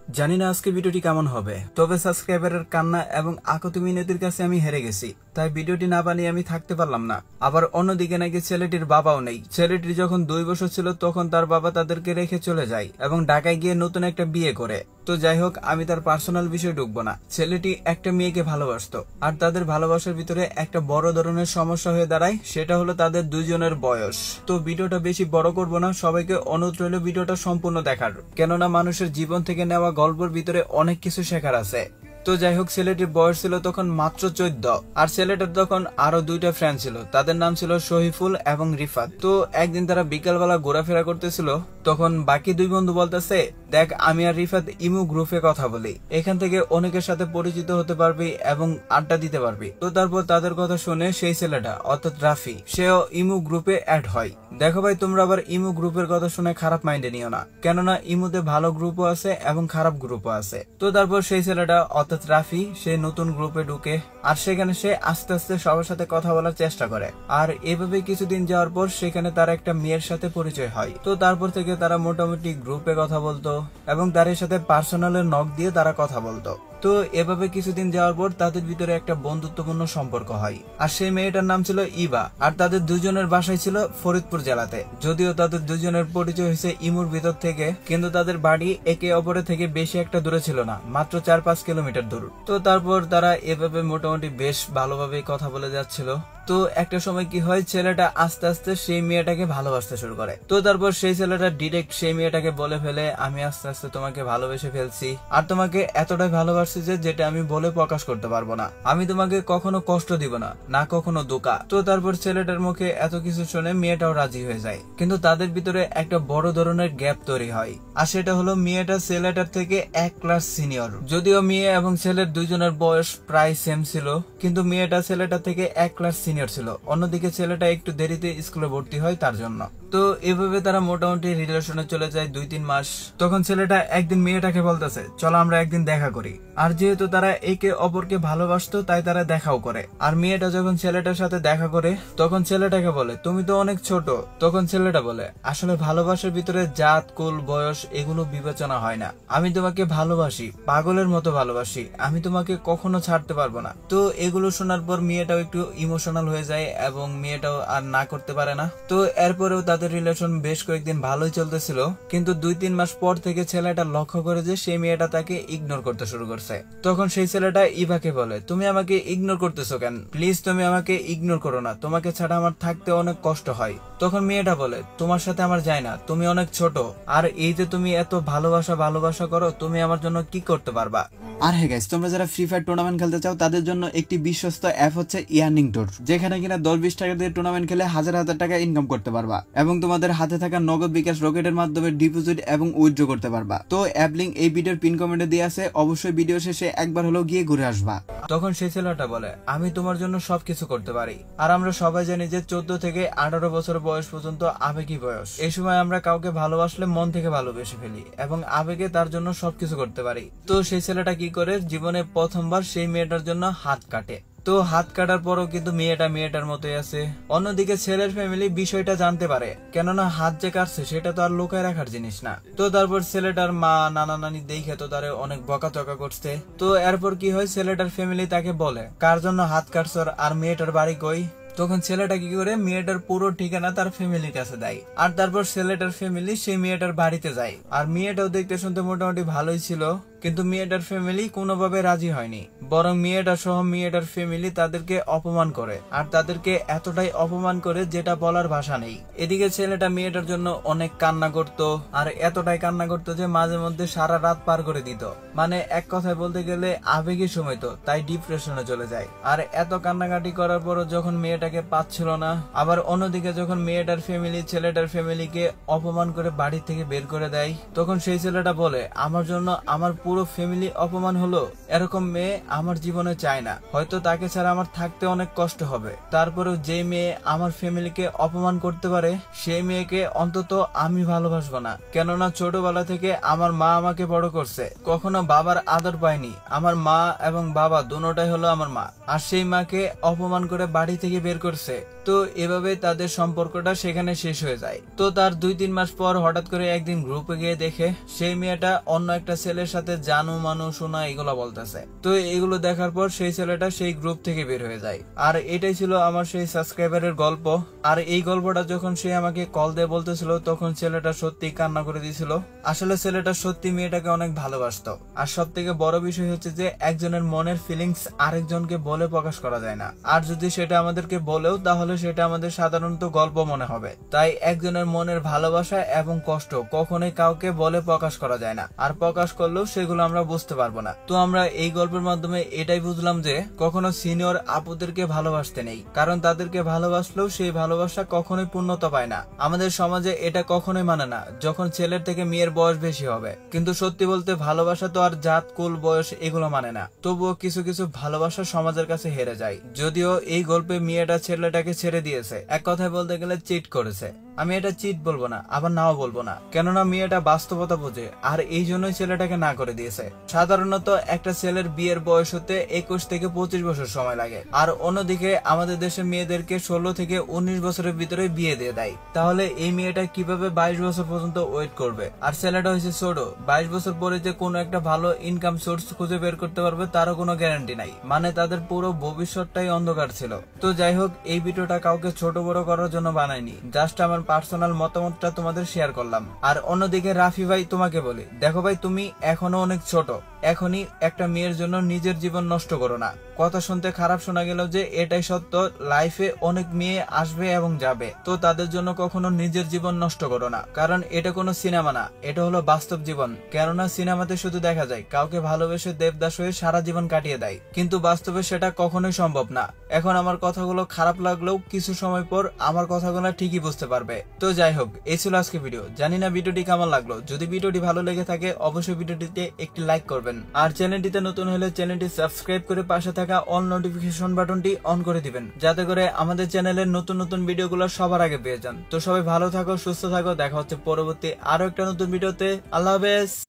জানি না আজকে ভিডিওটি কেমন হবে, তবে সাবস্ক্রাইবারের কান্না এবং আকুতি মিনতির কাছে আমি হেরে গেছি, তাই ভিডিওটি না বানিয়ে আমি থাকতে পারলাম না। আবার অন্যদিকে নাকি ছেলেটির বাবাও নেই। ছেলেটির যখন 2 বছর ছিল তখন তার বাবা তাদেরকে রেখে চলে যায় এবং ঢাকায় গিয়ে নতুন একটা বিয়ে করে। তো যাই হোক, আমি তার পার্সোনাল বিষয়ে ঢুকবো না। ছেলেটি একটা মেয়েকে ভালোবাসতো, আর তাদের ভালোবাসার ভিতরে একটা বড় ধরনের সমস্যা হয়ে দাঁড়ায়, সেটা হলো তাদের দুইজনের বয়স। তো ভিডিওটা বেশি বড় করবো না, সবাইকে অনুরোধ রইল ভিডিওটা সম্পূর্ণ দেখার, কেননা মানুষের জীবন থেকে নেওয়া গল্পের ভিতরে অনেক কিছু শেখার আছে। তো যাই হোক, ছেলেটির বয়স ছিল তখন মাত্র 14, আর ছেলেটার তখন আরো 2টা ফ্রেন্ড ছিল, তাদের নাম ছিল শহীফুল এবং রিফাত। তো একদিন তারা বিকালবেলা ঘোরাফেরা করতেছিল, তখন বাকি 2 বন্ধু বলতেছে, দেখ আমি আর রিফাত ইমু গ্রুপে কথা বলি, এখান থেকে অনেকের সাথে পরিচিত হতে পারবি এবং আড্ডা দিতে পারবি। তো তারপর তাদের কথা শুনে সেই ছেলেটা অর্থাৎ রাফি, সেও ইমু গ্রুপে অ্যাড হয়। দেখো ভাই, তোমরা আবার ইমু গ্রুপের কথা শুনে খারাপ মাইন্ডে নিও না, কেননা ইমুতে ভালো গ্রুপও আছে এবং খারাপ গ্রুপও আছে। তো তারপর সেই ছেলেটা অর্থাৎ রাফি সে নতুন গ্রুপে ঢুকে, আর সেখানে সে আস্তে আস্তে সবার সাথে কথা বলার চেষ্টা করে। আর এভাবে কিছুদিন যাওয়ার পর সেখানে তার একটা মেয়ের সাথে পরিচয় হয়। তো তারপর থেকে তারা মোটামুটি গ্রুপে কথা বলতো এবং তার সাথে পার্সোনালে নক দিয়ে তারা কথা বলতো। তো এভাবে কিছুদিন যাওয়ার পর তাদের ভিতরে একটা বন্ধুত্বপূর্ণ সম্পর্ক হয়। আর সেই মেয়েটার নাম ছিল ইবা, আর তাদের দুজনের বাসায় ছিল ফরিদপুর জেলাতে। যদিও তাদের দুজনের পরিচয় হয়েছে ইমুর ভিতর থেকে, কিন্তু তাদের বাড়ি একে অপরের থেকে বেশি একটা দূরে ছিল না, মাত্র 4-5 কিলোমিটার দূর। তো তারপর তারা এভাবে মোটামুটি বেশ ভালোভাবে কথা বলে যাচ্ছিল। তো একটা সময় কি হয়, ছেলেটা আস্তে আস্তে সেই মেয়েটাকে ভালোবাসতে শুরু করে। তো তারপর সেই ছেলেটা ডিরেক্ট সেই মেয়েটাকে বলে ফেলে, আমি আস্তে আস্তে তোমাকে ভালোবেসে ফেলছি, আর তোমাকে এতটাই ভালোবাসছি যে যেটা আমি বলে প্রকাশ করতে পারবো না। আমি তোমাকে কখনো কষ্ট দিব না, না কখনো ধোঁকা। তো তারপর ছেলেটার মুখে এত কিছু শুনে মেয়েটাও রাজি হয়ে যায়, কিন্তু তাদের ভিতরে একটা বড় ধরনের গ্যাপ তৈরি হয়। আর সেটা হলো মেয়েটা ছেলেটার থেকে 1 ক্লাস সিনিয়র। যদিও মেয়ে এবং ছেলের দুইজনের বয়স প্রায় সেম ছিল, কিন্তু মেয়েটা ছেলেটা থেকে 1 ক্লাস সিনিয়র ছিল। অন্যদিকে ছেলেটা একটু দেরিতে স্কুলে ভর্তি হয় তার জন্য। তো এভাবে তারা মোটামুটি রিলেশনে চলে যায় 2-3 মাস। তখন ছেলেটা একদিন মেয়েটাকে বলতেছে, চলো আমরা একদিন দেখা করি। আর যেহেতু তারা একে অপরকে ভালোবাসতো, তাই তারা দেখাও করে। আর মেয়েটা যখন ছেলেটার সাথে দেখা করে, তখন ছেলেটাকে বলে, তুমি তো অনেক ছোট। তখন ছেলেটা বলে, আসলে ভালোবাসার ভিতরে জাত, কুল, বয়স এগুলো বিবেচনা হয় না। আমি তোমাকে ভালোবাসি, পাগলের মতো ভালোবাসি, আমি তোমাকে কখনো ছাড়তে পারবো না। তো এগুলো শোনার পর মেয়েটাও একটু ইমোশনাল হয়ে যায় এবং মেয়েটাও আর না করতে পারে না। তো এরপরেও তাদের রিলেশন বেশ কয়েকদিন ভালোই চলতেছিল, কিন্তু 2-3 মাস পর থেকে ছেলেটা লক্ষ্য করে যে সেই মেয়েটা তাকে ইগনোর করতে শুরু করছে। তখন সেই ছেলেটা ইভাকে বলে, তুমি আমাকে ইগনোর করতেছো কেন? প্লিজ তুমি আমাকে ইগনোর করো না, তোমাকে ছাড়া আমার থাকতে অনেক কষ্ট হয়। তখন মেয়েটা বলে, তোমার সাথে আমার যায় না, তুমি অনেক ছোট, আর এই যে তুমি এত ভালোবাসা করো, তুমি আমার জন্য কি করতে পারবা? আর হ্যাঁ গাইস, তোমরা যারা ফ্রি ফায়ার টুর্নামেন্ট খেলতে চাও তাদের জন্য একটি বিশ্বস্ত অ্যাপ হচ্ছে ইয়ার্নিং টুর, যেখানে কিনা 10-20 টাকা দিয়ে টুর্নামেন্ট খেলে হাজার হাজার টাকা ইনকাম করতে পারবা এবং তোমাদের হাতে থাকা নগদ বিকাশ রকেটের মাধ্যমে ডিপোজিট এবং উইথড্র করতে পারবা। তো অ্যাপ লিংক এই ভিডিওর পিন কমেন্টে দিয়ে আছে, অবশ্যই ভিডিও শেষে একবার হলেও গিয়ে ঘুরে আসবা। তখন সেই ছেলেটা বলে, আমি তোমার জন্য সবকিছু করতে পারি। আর আমরা সবাই জানি যে 14 থেকে 18 বছর বয়স পর্যন্ত আবেগী বয়স। এই সময় আমরা কাউকে ভালোবাসলে মন থেকে ভালোবেসে ফেলি এবং আবেগে তার জন্য সবকিছু করতে পারি। তো সেই ছেলেটা কি করে, জীবনে প্রথমবার সেই মেয়েটার জন্য হাত কাটে। তো হাত কাটার পরও কিন্তু মেয়েটা মেয়েটার মতোই আছে। অন্যদিকে ছেলের ফ্যামিলি বিষয়টা জানতে পারে, কেননা হাত যে কাটছে সেটা তো আর লুকায় রাখার জিনিস না। তো তারপর ছেলেটার মা, নানা নানি দেখে তো তারে অনেক বকাচকা করছে। তো এরপর কি হয়, ছেলেটার ফ্যামিলি তাকে বলে, কার জন্য হাত কাটছ আর মেয়েটার বাড়ি কই? তখন ছেলেটা কি করে, মেয়েটার পুরো ঠিকানা তার ফ্যামিলির কাছে দেয়। আর তারপর ছেলেটার ফ্যামিলি সেই মেয়েটার বাড়িতে যায়। আর মেয়েটাও দেখতে শুনতে মোটামুটি ভালোই ছিল, কিন্তু মেয়েটার ফ্যামিলি কোনোভাবে রাজি হয়নি, বরং মেয়েটা সহ মেয়েটার ফ্যামিলি তাদেরকে অপমান করে, আর তাদেরকে এতটাই অপমান করে যেটা বলার ভাষা নেই। এদিকে ছেলেটা মেয়েটার জন্য অনেক কান্না করত, আর এতটাই কান্না করতো যে মাঝে মধ্যে সারা রাত পার করে দিত। মানে এক কথায় বলতে গেলে আবেগী সময়, তো তাই ডিপ্রেশনে চলে যায়। আর এত কান্নাকাটি করার পরও যখন মেয়েটাকে পাচ্ছিল না, আবার অন্যদিকে যখন মেয়েটার ফ্যামিলি ছেলেটার ফ্যামিলিকে অপমান করে বাড়ি থেকে বের করে দেয়, তখন সেই ছেলেটা বলে, আমার জন্য আমার পুরো ফ্যামিলি অপমান হলো, এরকম মেয়ে আমার জীবনে চাই না। হয়তো তাকে ছাড়া আমার থাকতে অনেক কষ্ট হবে, তারপরেও যে মেয়ে আমার ফ্যামিলিকে অপমান করতে পারে সেই মেয়েকে অন্তত আমি ভালোবাসবো না। কেননা ছোটবেলা থেকে আমার মা আমাকে বড় করছে, কখনো বাবার আদর পাইনি। আমার মা এবং বাবা দুটোটাই হলো আমার মা, আর সেই মাকে অপমান করে বাড়ি থেকে বের করছে। তো এভাবে তাদের সম্পর্কটা সেখানে শেষ হয়ে যায়। তো তার 2-3 মাস পর হঠাৎ করে একদিন গ্রুপে গিয়ে দেখে সেই মেয়েটা অন্য একটা ছেলের সাথে জানু মানু শোনা এগুলো বলতেছে। তো এগুলো দেখার পর সেই ছেলেটা সেই গ্রুপ থেকে বের হয়ে যায়। আর এটাই ছিল আমার সেই সাবস্ক্রাইবারের গল্প। আর এই গল্পটা যখন সে আমাকে কল দিয়ে বলতেছিল তখন ছেলেটা সত্যি কান্না করে দিয়েছিল। আসলে ছেলেটা সত্যি মেয়েটাকে অনেক ভালোবাসতো। আর সব থেকে বড় বিষয় হচ্ছে যে একজনের মনের ফিলিংস আরেকজনকে বলে প্রকাশ করা যায় না। আর যদি সেটা আমাদেরকে বলেও তাহলে সেটা আমাদের সাধারণত গল্প মনে হবে। তাই একজনের মনের ভালোবাসা এবং কষ্ট কখনোই কাউকে বলে প্রকাশ করা যায় না। আর প্রকাশ করলেও সেগুলো আমরা বুঝতে পারবো না। তো আমরা এই গল্পের মাধ্যমে এটাই বুঝলাম যে কখনো সিনিয়র আপুদেরকে ভালোবাসতে নেই, কারণ তাদেরকে ভালোবাসলেও সেই ভালোবাসা কখনোই পূর্ণতা পায় না। আমাদের সমাজে এটা কখনোই মানে না যখন ছেলের থেকে মেয়ের বয়স বেশি হবে। কিন্তু সত্যি বলতে ভালোবাসা তো আর জাত কুল বয়স এগুলো মানে না। তবুও কিছু কিছু ভালোবাসা সমাজের কাছে হেরে যায়। যদিও এই গল্পে মেয়েটা ছেলেটাকে ছেড়ে দিয়েছে, এক কথায় বলতে গেলে চিট করেছে। আমি এটা চিট বলবো না, আবার নাও বলবো না, কেননা মেয়েটা বাস্তবতা বোঝে আর এই জন্যই ছেলেটাকে না করে দিয়েছে। সাধারণত একটা ছেলের বিয়ের বয়স হতে 21 থেকে 25 বছর সময় লাগে। আর অন্যদিকে আমাদের দেশে মেয়েদেরকে 16 থেকে 19 বছরের ভিতরে বিয়ে দিয়ে দেয়। তাহলে এই মেয়েটা কিভাবে 22 বছর পর্যন্ত ওয়েট করবে? আর ছেলেটা হয়েছে ছোট, 22 বছর পরে যে কোনো একটা ভালো ইনকাম সোর্স খুঁজে বের করতে পারবে তারও কোনো গ্যারান্টি নাই। মানে তাদের পুরো ভবিষ্যৎটাই অন্ধকার ছিল। তো যাই হোক, এই ভিডিওটা কাউকে ছোট বড় করার জন্য বানাইনি, জাস্ট আমার পার্সোনাল মতামতটা তোমাদের শেয়ার করলাম। আর অন্যদিকে রাফি ভাই, তোমাকে বলি, দেখো ভাই, তুমি এখনো অনেক ছোট, এখনই একটা মেয়ের জন্য নিজের জীবন নষ্ট করো না। কথা শুনতে খারাপ শোনা গেল যে এটাই সত্য, লাইফে অনেক মেয়ে আসবে এবং যাবে, তো তাদের জন্য কখনো নিজের জীবন নষ্ট করো না। কারণ এটা কোনো সিনেমা না, এটা হলো বাস্তব জীবন। কেননা সিনেমাতে শুধু দেখা যায় কাউকে ভালোবেসে দেবদাস হয়ে সারা জীবন কাটিয়ে দেয়, কিন্তু বাস্তবে সেটা কখনোই সম্ভব না। এখন আমার কথাগুলো খারাপ লাগলেও কিছু সময় পর আমার কথাগুলো ঠিকই বুঝতে পারবে। তো যাই হোক, এই ছিল আজকে ভিডিও। জানি না ভিডিওটি কেমন লাগলো। যদি ভিডিওটি ভালো লেগে থাকে অবশ্যই ভিডিওটিতে একটি লাইক করবেন। আর চ্যানেলটিতে নতুন হলে চ্যানেলটি সাবস্ক্রাইব করে পাশে থাকা অল নোটিফিকেশন বাটনটি অন করে দিবেন, যাতে করে আমাদের চ্যানেলের নতুন নতুন ভিডিওগুলো সবার আগে পেয়ে যান। তো সবাই ভালো থাকো, সুস্থ থাকো, দেখা হচ্ছে পরবর্তী আরো একটা নতুন ভিডিওতে। আল্লাহ হাফেজ।